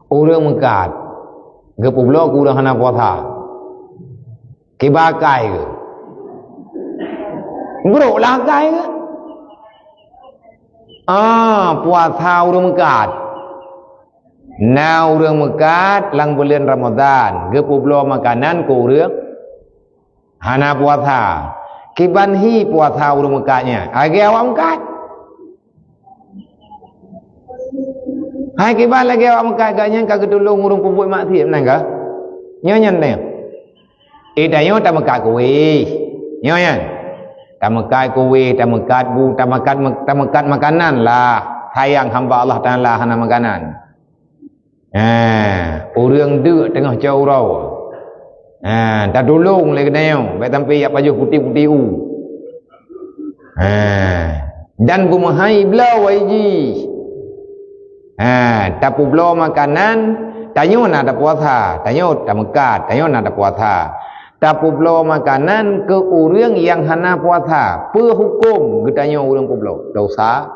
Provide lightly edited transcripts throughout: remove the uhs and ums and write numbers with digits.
Orang mekat ke pulau ku orang hana puasa kibakai ke bro lakai ke puasa orang mekat na orang mekat lang bulan Ramadan ke pulau makanan ku orang hana puasa kibanhi puasa orang mekatnya agi awak mekat hai kiban lagi awak mekat gaknya kagak tolong urung pupuk maksiat nang ka nyanyan ne idayo ta mekat kowe nyanyan ta mekat kowe ta mekat bu ta mekat makanan lah sayang hamba Allah Taala hana makanan urang deuk tengah caurau ta tolong lagi dayo baik tampi yak baju putih-putih dan gumahai belau waiji tapu belo makanan tanyo na ada puasa tanyo tak mekat tanyo na ada puasa tapu belo makanan ke orang yang hana puasa pe hukum getanyo orang publo dosa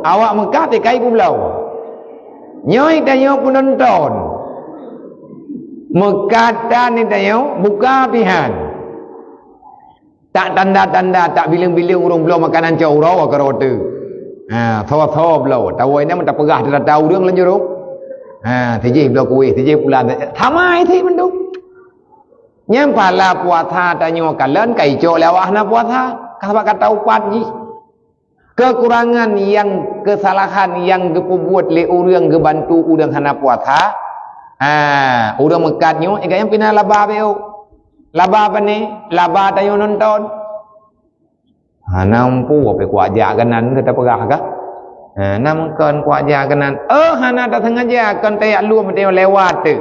awak mekat kai publo nyoi tanyo pun nonton Mekatan ni tayo buka pihan tak tanda-tanda tak biling-biling urung belau makanan caurau ke roti thaw belau tahu ini man tak pegah dah tahu dia lanjuruk tiji belau kuih tiji pula thamai thi man du nyam pala puasa tanyo kalen kai co lewah na puasa kabak kata upat ji kekurangan yang kesalahan yang gepubuat le urang gebantu urang hana puasa orang mekatnya yang pina laba beo laba apa ni laba tayo nonton nampu apa kuaja kanan kita pegah kah namkan kuaja kanan hana tak sengaja kan tayak luam tayo lewat tu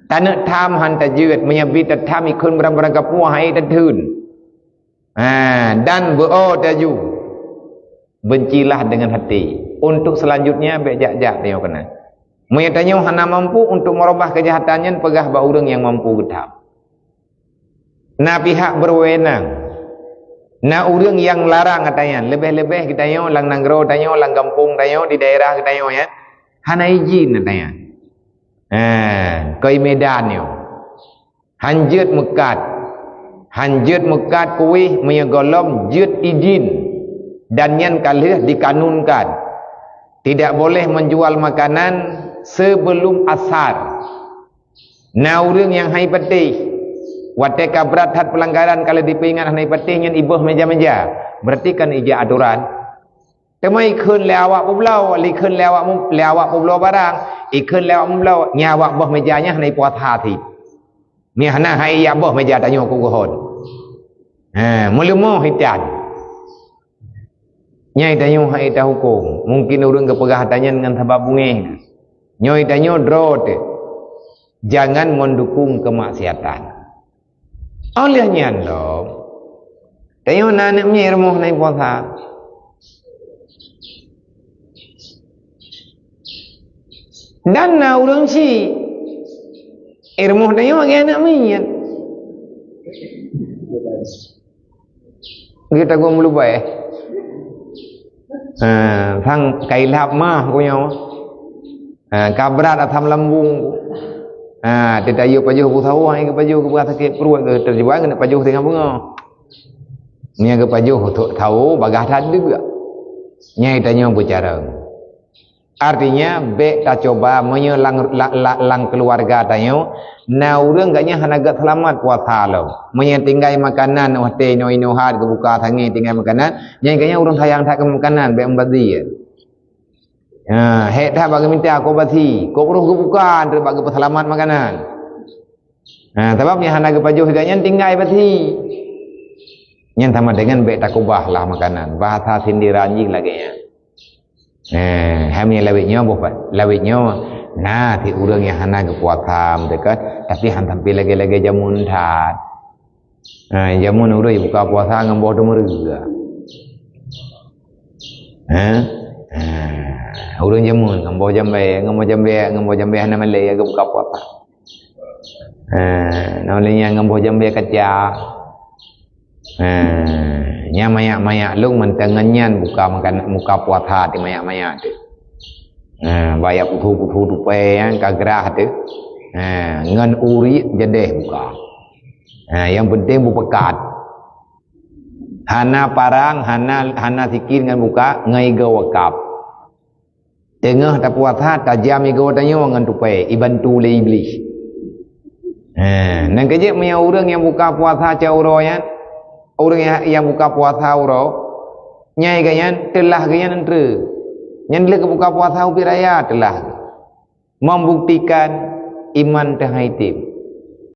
tanak tham han tajud menyabit tham ikun berang-berang kapuah hai tadun dan taju bencilah dengan hati untuk selanjutnya bejak-jak tayo kanan menyatanya hana mampu untuk merubah kejahatannya pegah ba urang yang mampu gedam. Na pihak berwenang. Na urang yang larang katanya, lebih-lebih kita lang nanggro tanyo lang kampung tanyo di daerah kita ya. Hana izin katanya. Koi Medan yo. Hanjut mekat kuih menyegolom jut izin dan yang kalih dikanunkan. Tidak boleh menjual makanan sebelum asar. Na urang yang hai patih wateka berat hat pelanggaran kalau dipingat hai patih nyen ibuh meja-meja berarti kan ija aturan temai keun lewak publau li keun lewak publau barang ikun lewak publau nyawak boh mejanya hai puasa thi ni hana hai ya boh meja tanyo ku gohon mulumo hitan nyai tanyo hai ta hukum mungkin urang kepegah tanya dengan sebab bungeh nyoi tanyo drot jangan mendukung kemaksiatan olehnya dong tanyo nanek menyermuh naik puasa dan na urang si irmuh tanyo bagi anak minyak kita gua melupa thang kailap mah kunyo kabrat atam lambung tidak ayo pajuh busawa ke pajuh ke buah sakit perut ke terjebak kena pajuh dengan bunga ni ke pajuh untuk tahu bagah tadi juga nyai tanya bicara artinya be ta coba menyelang keluarga tanyo na urang gaknya hanaga selamat puasa lo menyetinggai makanan hote no inohat ke buka tangi tinggai makanan nyai gaknya urang sayang tak ke makanan be embadi hek dah bagi minta aku bati kau urus bukan terbagi peselamat makanan sebabnya hana ke pajuh higanya tinggai bati yang sama dengan baik takubah lah makanan bahasa sindiran jing lagi ya hamnya lawitnya bukan lawitnya nah ti urang yang hana ke puasa dekat tapi han tampil lagi-lagi jamun tat jamun urang buka puasa ngamboh demerga urang jamun ngambo jambe hana malay ke buka puasa namanya ngambo jambe kaca Nya mayak-mayak lung mentenganyan buka makan muka puasa di mayak-mayak tu. Bayar putu-putu tu pe yang kagerah tu. Ngan uri jedeh buka. Yang penting bupekat. Hana parang, hana sikit dengan buka ngai ga wakap. Tengah tak puasa tajam ego tanya ngan tu pe ibantu le iblis. Nang kejek punya orang yang buka puasa cauro yan. Orang yang buka puasa uro nyai gayan telah gayan entre yang dia buka puasa upi raya telah membuktikan iman terhaitim